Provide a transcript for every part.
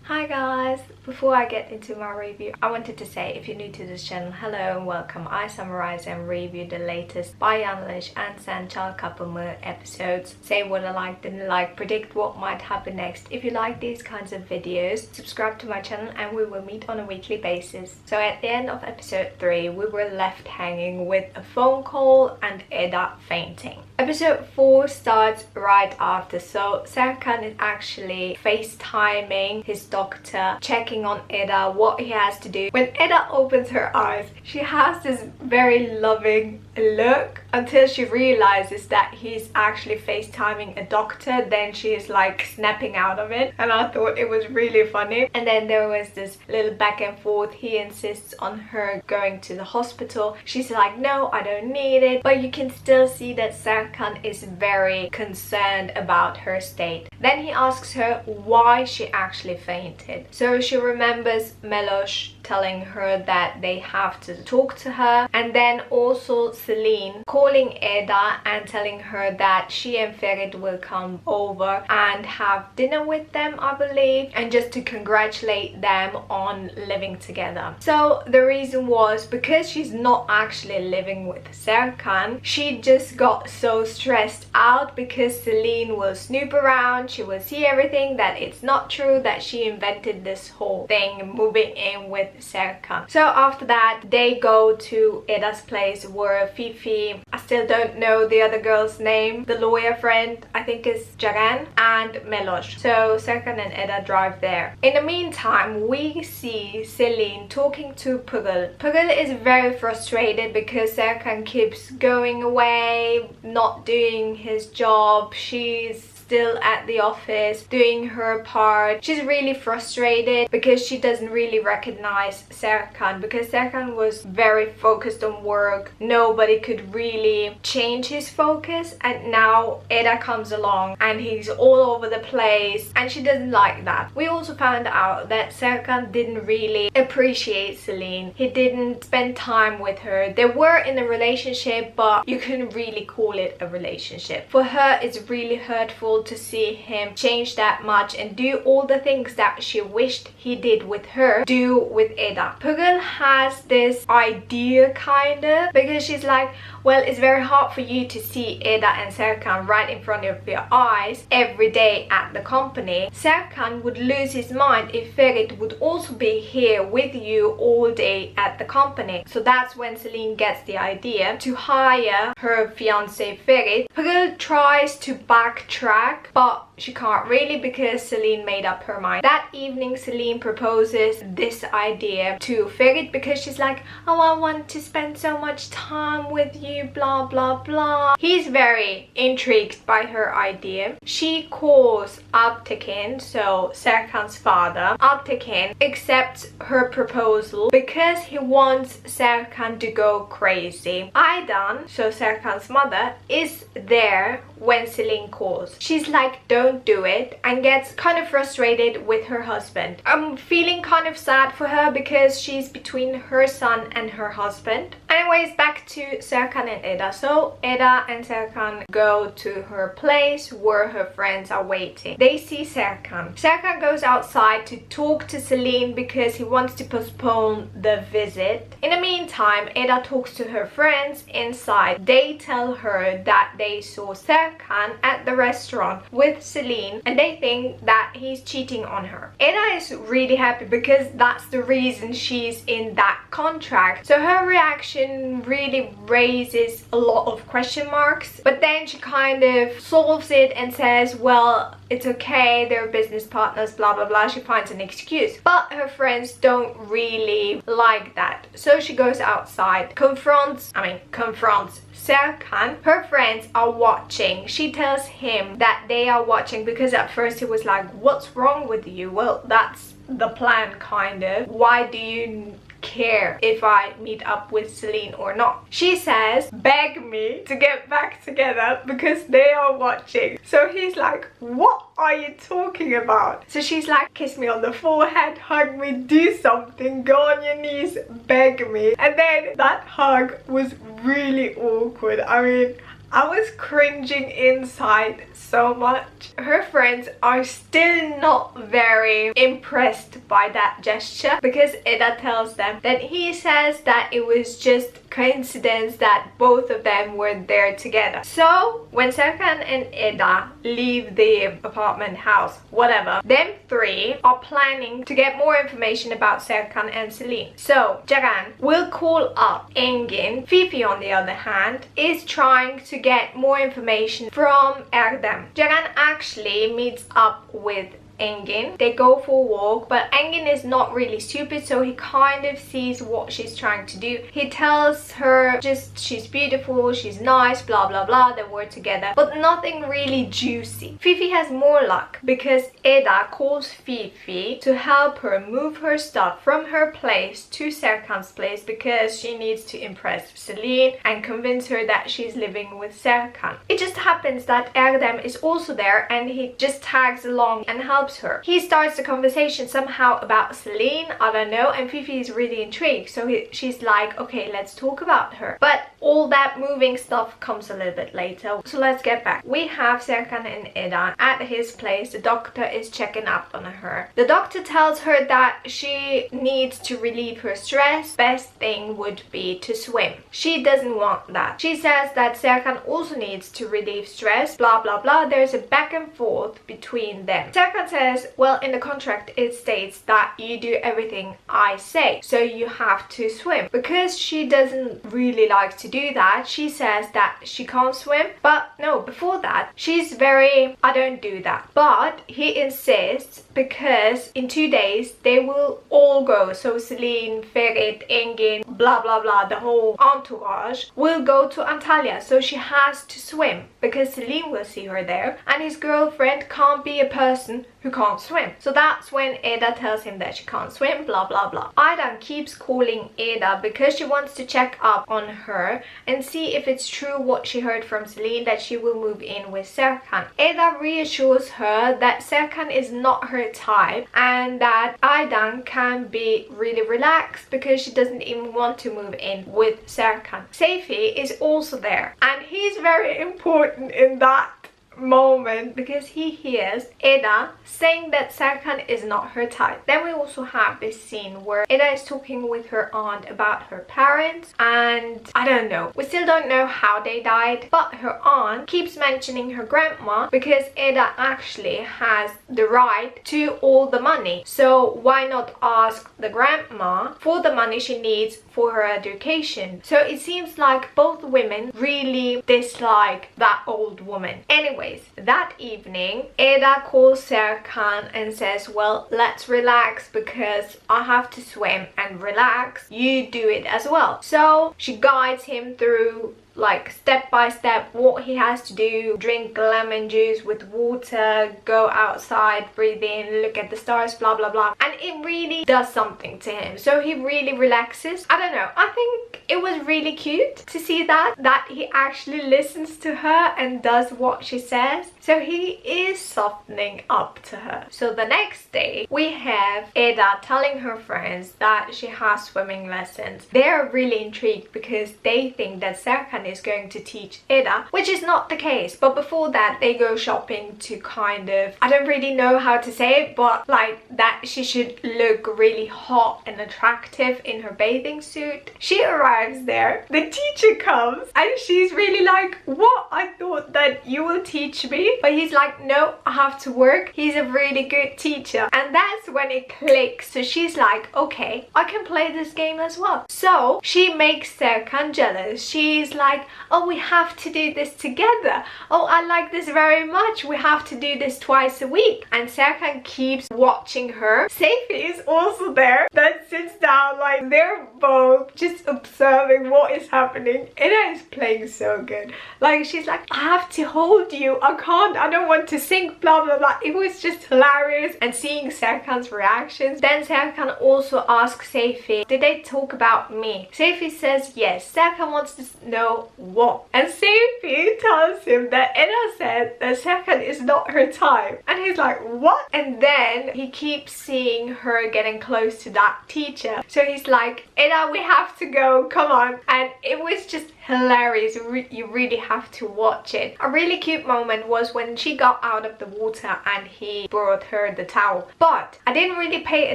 Hi guys! Before I get into my review, I wanted to say if you're new to this channel, hello and welcome. I summarize and review the latest Bayanlış and Sanchal Kapımı episodes. Say what I like, didn't like, predict what might happen next. If you like these kinds of videos, subscribe to my channel and we will meet on a weekly basis. So at the end of episode 3, we were left hanging with a phone call and Eda fainting. Episode 4 starts right after, so Serkan is actually FaceTiming his doctor, checking on Eda, what he has to do. When Eda opens her eyes, she has this very loving look until she realizes that he's actually FaceTiming a doctor. Then she is like snapping out of it, and I thought it was really funny. And then there was this little back and forth. He insists on her going to the hospital. She's like, no, I don't need it, but you can still see that Serkan is very concerned about her state. Then he asks her why she actually fainted. So she remembers Melosh telling her that they have to talk to her, and then also Celine calling Eda and telling her that she and Ferit will come over and have dinner with them, I believe, and just to congratulate them on living together. So the reason was because she's not actually living with Serkan. She just got so stressed out because Celine will snoop around, she will see everything, that it's not true, that she invented this whole thing moving in with Serkan. So after that they go to Eda's place where Fifi, I still don't know the other girl's name, the lawyer friend, I think is Jagan, and Melosh. So Serkan and Eda drive there. In the meantime, we see Celine talking to Pugul. Pugul is very frustrated because Serkan keeps going away, not doing his job. She's still at the office doing her part. She's really frustrated because she doesn't really recognize Serkan, because Serkan was very focused on work. Nobody could really change his focus, and now Eda comes along and he's all over the place, and she doesn't like that. We also found out that Serkan didn't really appreciate Celine. He didn't spend time with her. They were in a relationship, but you couldn't really call it a relationship. For her, it's really hurtful to see him change that much and do all the things that she wished he did with her do with Eda. Pugul has this idea kind of, because she's like, well, it's very hard for you to see Eda and Serkan right in front of your eyes every day at the company. Serkan would lose his mind if Ferit would also be here with you all day at the company. So that's when Celine gets the idea to hire her fiance Ferit. Pugul tries to backtrack, but she can't really because Celine made up her mind. That evening Celine proposes this idea to Ferit because she's like, oh, I want to spend so much time with you, blah blah blah. He's very intrigued by her idea. She calls Alptekin, so Serkan's father. Alptekin accepts her proposal because he wants Serkan to go crazy. Aydan, so Serkan's mother, is there when Celine calls. She's like, don't do it, and gets kind of frustrated with her husband. I'm feeling kind of sad for her because she's between her son and her husband. Anyways, back to Serkan and Eda. So Eda and Serkan go to her place where her friends are waiting. They see Serkan. Serkan goes outside to talk to Celine because he wants to postpone the visit. In the meantime, Eda talks to her friends inside. They tell her that they saw Serkan at the restaurant with Celine and they think that he's cheating on her. Eda is really happy because that's the reason she's in that contract. So her reaction really raises a lot of question marks, but then she kind of solves it and says, well, it's okay, they're business partners, blah blah blah. She finds an excuse, but her friends don't really like that. So she goes outside, confronts Serkan. Her friends are watching. She tells him that they are watching because at first he was like, what's wrong with you? Well, that's the plan kind of. Why do you care if I meet up with Celine or not? She says, beg me to get back together because they are watching. So he's like, what are you talking about? So she's like, kiss me on the forehead, hug me, do something, go on your knees, beg me. And then that hug was really awkward. I mean, I was cringing inside so much. Her friends are still not very impressed by that gesture because Eda tells them that he says that it was just coincidence that both of them were there together. So when Serkan and Eda leave the apartment house, whatever, them three are planning to get more information about Serkan and Celine. So Ceren will call up Engin. Fifi, on the other hand, is trying to get more information from Erdem. Ceren actually meets up with Engin. They go for a walk, but Engin is not really stupid, so he kind of sees what she's trying to do. He tells her just she's beautiful, she's nice, blah blah blah, they were together, but nothing really juicy. Fifi has more luck because Eda calls Fifi to help her move her stuff from her place to Serkan's place because she needs to impress Celine and convince her that she's living with Serkan. It just happens that Erdem is also there and he just tags along and helps her. He starts the conversation somehow about Celine, I don't know, and Fifi is really intrigued, so she's like, okay, let's talk about her. But all that moving stuff comes a little bit later, so let's get back. We have Serkan and Eda at his place. The doctor is checking up on her. The doctor tells her that she needs to relieve her stress. Best thing would be to swim. She doesn't want that. She says that Serkan also needs to relieve stress, blah blah blah. There's a back and forth between them. Serkan says, well, in the contract it states that you do everything I say, so you have to swim. Because she doesn't really like to do that, she says that she can't swim. But no, before that she's very, I don't do that. But he insists because in 2 days they will all go, so Celine, Ferit, Engin, blah blah blah, the whole entourage will go to Antalya, so she has to swim because Celine will see her there and his girlfriend can't be a person who can't swim. So that's when Eda tells him that she can't swim, blah blah blah. Aydan keeps calling Eda because she wants to check up on her and see if it's true what she heard from Celine that she will move in with Serkan. Eda reassures her that Serkan is not her type and that Aydan can be really relaxed because she doesn't even want to move in with Serkan. Seyfi is also there and he's very important in that moment because he hears Eda saying that Serkan is not her type. Then we also have this scene where Eda is talking with her aunt about her parents, and I don't know, we still don't know how they died, but her aunt keeps mentioning her grandma because Eda actually has the right to all the money, so why not ask the grandma for the money she needs for her education. So it seems like both women really dislike that old woman. Anyways, that evening Eda calls Serkan and says, well, let's relax because I have to swim and relax, you do it as well. So she guides him through like step by step what he has to do: drink lemon juice with water, go outside, breathe in, look at the stars, blah blah blah, and it really does something to him, so he really relaxes. I don't know, I think it was really cute to see that he actually listens to her and does what she says, so he is softening up to her. So the next day we have Eda telling her friends that she has swimming lessons. They're really intrigued because they think that Serkan is going to teach Eda, which is not the case. But before that they go shopping to kind of, I don't really know how to say it, but like that she should look really hot and attractive in her bathing suit. She arrives there, the teacher comes and she's really like, what, I thought that you will teach me, but he's like, no, I have to work, he's a really good teacher. And that's when it clicks. So she's like, okay, I can play this game as well. So she makes Serkan jealous. She's like, oh, we have to do this together, oh, I like this very much, we have to do this twice a week. And Serkan keeps watching her. Seyfi is also there, that sits down, like they're both just observing what is happening. Eda is playing so good, like she's like, I have to hold you, I can't, I don't want to sink, blah blah blah. It was just hilarious. And seeing Serkan's reactions, then Serkan also asks Seyfi, did they talk about me? Seyfi says yes. Serkan wants to know know what. And Sophie tells him that Eda said that Serkan is not her type. And he's like, what? And then he keeps seeing her getting close to that teacher. So he's like, Eda, we have to go, come on. And it was just hilarious. You really have to watch it. A really cute moment was when she got out of the water and he brought her the towel. But I didn't really pay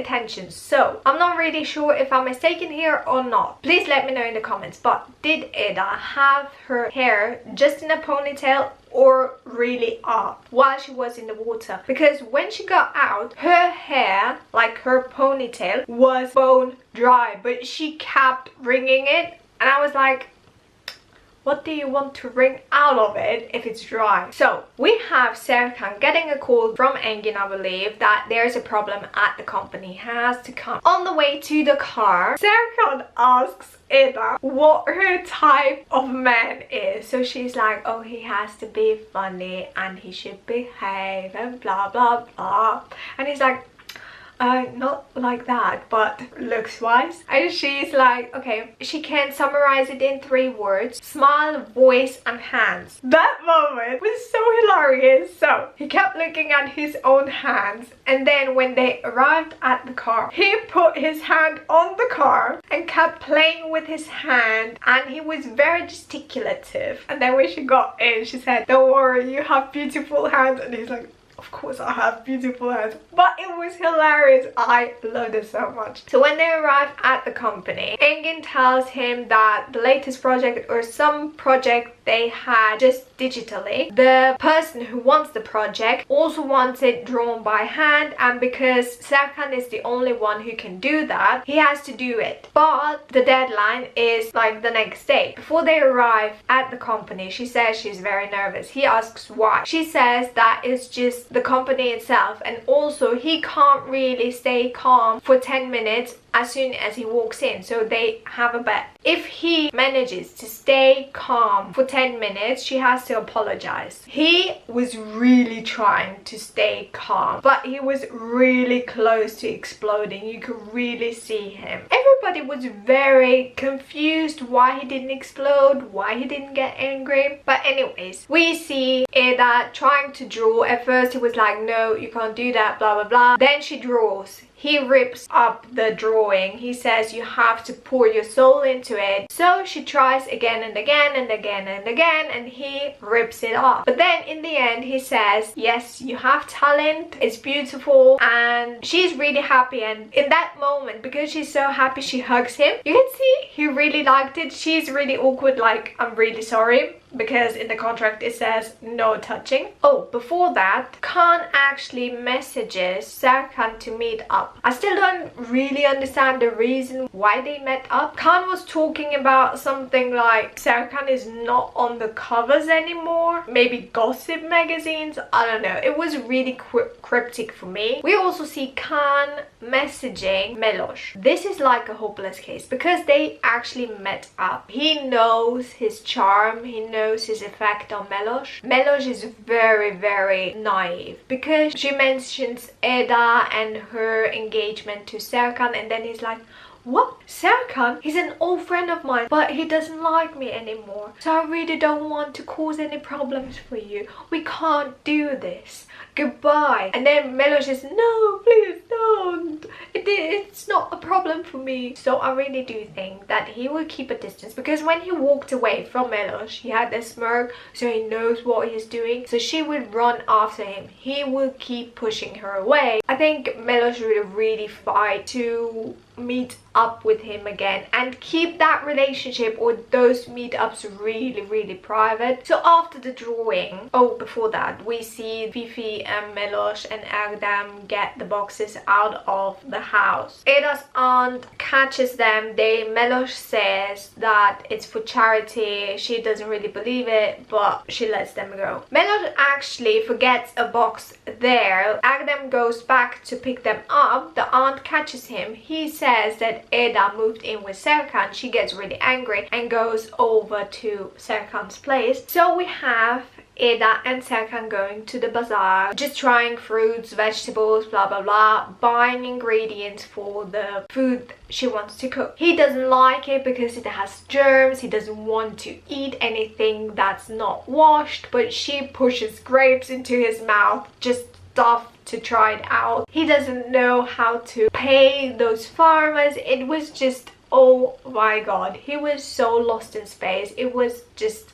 attention, so I'm not really sure if I'm mistaken here or not. Please let me know in the comments. But did Eda have her hair just in a ponytail or really up while she was in the water? Because when she got out, her hair, like her ponytail, was bone dry, but she kept wringing it, and I was like, what do you want to wring out of it if it's dry? So we have Serkan getting a call from Engin, I believe, that there's a problem at the company. He has to come. On the way to the car, Serkan asks Eda what her type of man is. So she's like, oh, he has to be funny and he should behave and blah blah blah. And he's like, not like that, but looks wise. And she's like, okay, she can summarize it in 3 words: smile, voice and hands. That moment was so hilarious. So he kept looking at his own hands, and then when they arrived at the car, he put his hand on the car and kept playing with his hand, and he was very gesticulative. And then when she got in, she said, don't worry, you have beautiful hands. And he's like, of course I have beautiful hands. But it was hilarious. I loved it so much. So when they arrived at the company, Engin tells him that the latest project, or some project they had just digitally, the person who wants the project also wants it drawn by hand, and because Serkan is the only one who can do that, he has to do it. But the deadline is like the next day. Before they arrive at the company, she says she's very nervous. He asks why. She says that it's just the company itself, and also he can't really stay calm for 10 minutes as soon as he walks in. So they have a bet. If he manages to stay calm for 10 minutes, she has to apologize. He was really trying to stay calm, but he was really close to exploding. You could really see him. Everybody was very confused why he didn't explode, why he didn't get angry. But anyways, we see Eda trying to draw. At first he was like, no, you can't do that, blah blah blah. Then she draws. He rips up the drawing. He says you have to pour your soul into it. So she tries again and again and again and again, and he rips it off. But then in the end he says, yes, you have talent, it's beautiful, and she's really happy. And in that moment, because she's so happy, she hugs him. You can see he really liked it. She's really awkward, like, I'm really sorry, because in the contract it says no touching. Oh, before that, Khan actually messages Serkan to meet up. I still don't really understand the reason why they met up. Khan was talking about something like Serkan is not on the covers anymore, maybe gossip magazines, I don't know. It was really cryptic for me. We also see Khan messaging Melosh. This is like a hopeless case because they actually met up. He knows his charm, he knows his effect on Melosh. Melosh is very, very naive because she mentions Eda and her engagement to Serkan, and then he's like, what? Serkan? He's an old friend of mine, but he doesn't like me anymore. So I really don't want to cause any problems for you. We can't do this. Goodbye. And then Melosh says, no, please don't. It's not a problem for me. So I really do think that he will keep a distance, because when he walked away from Melosh, he had this smirk, so he knows what he's doing. So she would run after him. He will keep pushing her away. I think Melosh would really fight to meet up with him again and keep that relationship or those meetups really private. So after the drawing, oh, before that, we see Fifi and Melosh and Erdem get the boxes out of the house. Eda's aunt catches them. Melosh says that it's for charity. She doesn't really believe it, but she lets them go. Melosh actually forgets a box there. Erdem goes back to pick them up. The aunt catches him. He says that Eda moved in with Serkan. She gets really angry and goes over to Serkan's place. So we have Eda and Serkan going to the bazaar, just trying fruits, vegetables, blah blah blah, buying ingredients for the food she wants to cook. He doesn't like it because it has germs. He doesn't want to eat anything that's not washed, but she pushes grapes into his mouth, just stuff to try it out. He doesn't know how to pay those farmers. It was just, oh my god, he was so lost in space. It was just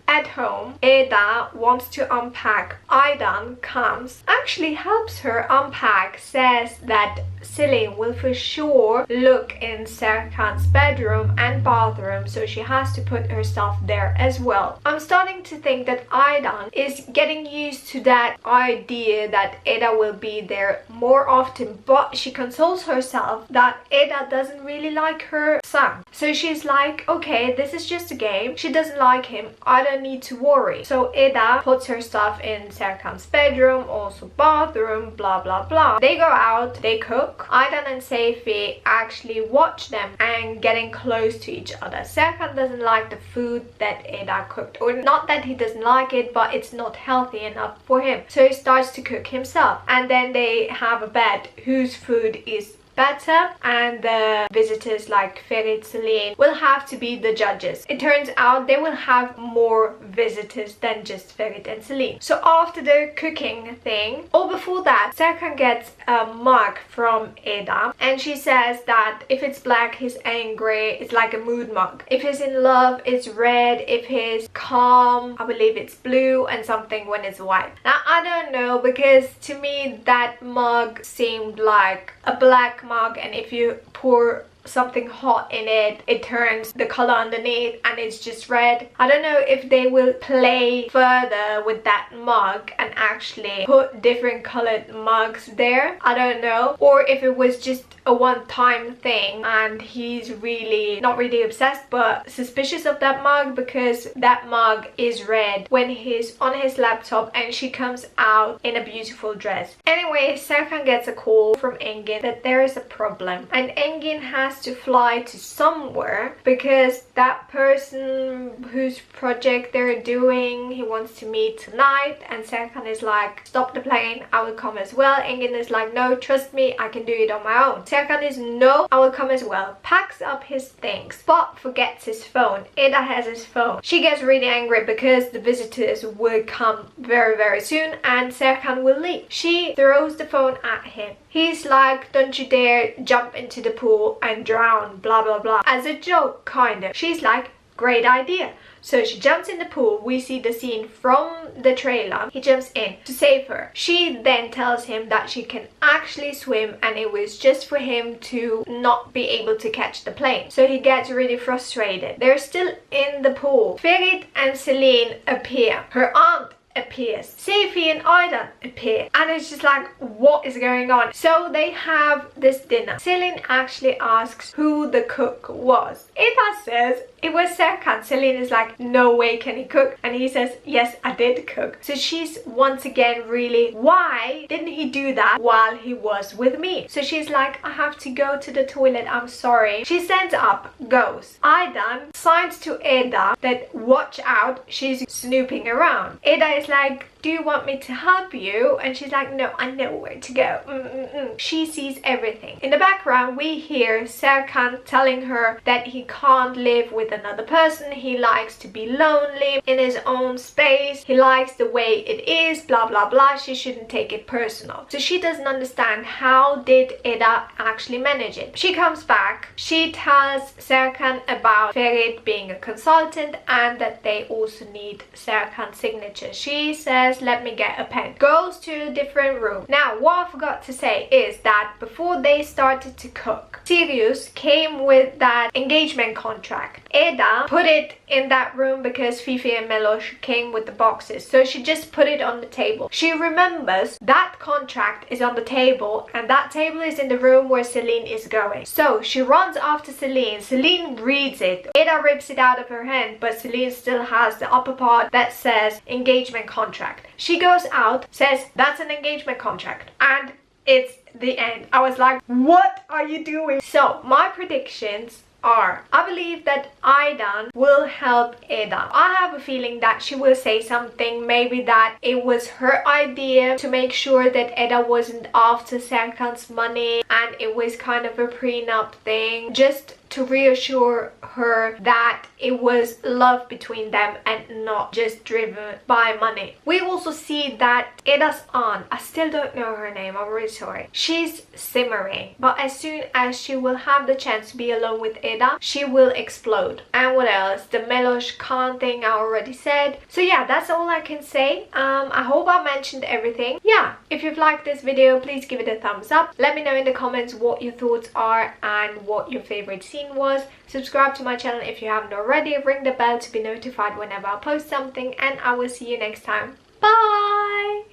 At home, Eda wants to unpack. Aydan comes, actually helps her unpack, says that Celine will for sure look in Serkan's bedroom and bathroom, so she has to put her stuff there as well. I'm starting to think that Aydan is getting used to that idea that Eda will be there more often, but she consoles herself that Eda doesn't really like her son. So she's like, okay, this is just a game. She doesn't like him. I don't need to worry. So Eda puts her stuff in Serkan's bedroom, also bathroom, blah blah blah. They go out, they cook. Aydan and Seyfi actually watch them and getting close to each other. Serkan doesn't like the food that Eda cooked, or not that he doesn't like it, but it's not healthy enough for him. So he starts to cook himself, and then they have a bet whose food is better, and the visitors like Ferit, Celine will have to be the judges. It turns out they will have more visitors than just Ferit and Celine. So after the cooking thing, or before that, Serkan gets a mug from Eda, and she says that if it's black, he's angry. It's like a mood mug. If he's in love, it's red. If he's calm, I believe it's blue, and something when it's white. Now I don't know, because to me that mug seemed like a black mug, and if you pour something hot in it, it turns the color underneath and it's just red. I don't know if they will play further with that mug and actually put different colored mugs there. I don't know. Or if it was just a one-time thing and he's really not really obsessed but suspicious of that mug, because that mug is red when he's on his laptop and she comes out in a beautiful dress. Anyway, Serkan gets a call from Engin that there is a problem, and Engin has to fly to somewhere because that person whose project they're doing, he wants to meet tonight, and Serkan is like, stop the plane, I will come as well. Engin is like, no, trust me, I can do it on my own. Serkan is, no, I will come as well. Packs up his things but forgets his phone. Eda has his phone. She gets really angry because the visitors will come very very soon and Serkan will leave. She throws the phone at him. He's like, don't you dare jump into the pool and drown, blah blah blah, as a joke kind of. She's like, great idea. So she jumps in the pool. We see the scene from the trailer. He jumps in to save her. She then tells him that she can actually swim and it was just for him to not be able to catch the plane. So he gets really frustrated. They're still in the pool. Ferit and Celine appear. Her aunt appears. Seyfi and Aydan appear, and it's just like, what is going on? So they have this dinner. Celine actually asks who the cook was. Eda says it was Serkan. Celine is like, no way can he cook, and he says, yes, I did cook. So she's once again really, why didn't he do that while he was with me? So she's like, I have to go to the toilet, I'm sorry. She stands up, goes. Aydan signs to Eda that watch out, she's snooping around. Eda is like, do you want me to help you? And she's like, no, I know where to go. She sees everything. In the background, we hear Serkan telling her that he can't live with another person. He likes to be lonely in his own space. He likes the way it is, blah blah blah. She shouldn't take it personal. So she doesn't understand how did Eda actually manage it. She comes back. She tells Serkan about Ferit being a consultant and that they also need Serkan's signature. She says, let me get a pen. Goes to a different room. Now what I forgot to say is that before they started to cook, Sirius came with that engagement contract. Eda put it in that room because Fifi and Melosh came with the boxes, so she just put it on the table. She remembers that contract is on the table and that table is in the room where Celine is going. So she runs after Celine. Celine reads it. Eda rips it out of her hand, but Celine still has the upper part that says engagement contract. She goes out, says that's an engagement contract, and it's the end. I was like, what are you doing? So my predictions are. I believe that Aydan will help Eda. I have a feeling that she will say something, maybe that it was her idea to make sure that Eda wasn't after Serkan's money and it was kind of a prenup thing, just to reassure her that it was love between them and not just driven by money. We also see that Eda's aunt, I still don't know her name, I'm really sorry, she's simmering, but as soon as she will have the chance to be alone with Eda, she will explode. And what else? The Melosh Khan thing I already said. So yeah, that's all I can say. I hope I mentioned everything. Yeah, if you've liked this video, please give it a thumbs up. Let me know in the comments what your thoughts are and what your favorite scene was. Subscribe to my channel if you haven't already. Ring the bell to be notified whenever I post something, and I will see you next time. Bye!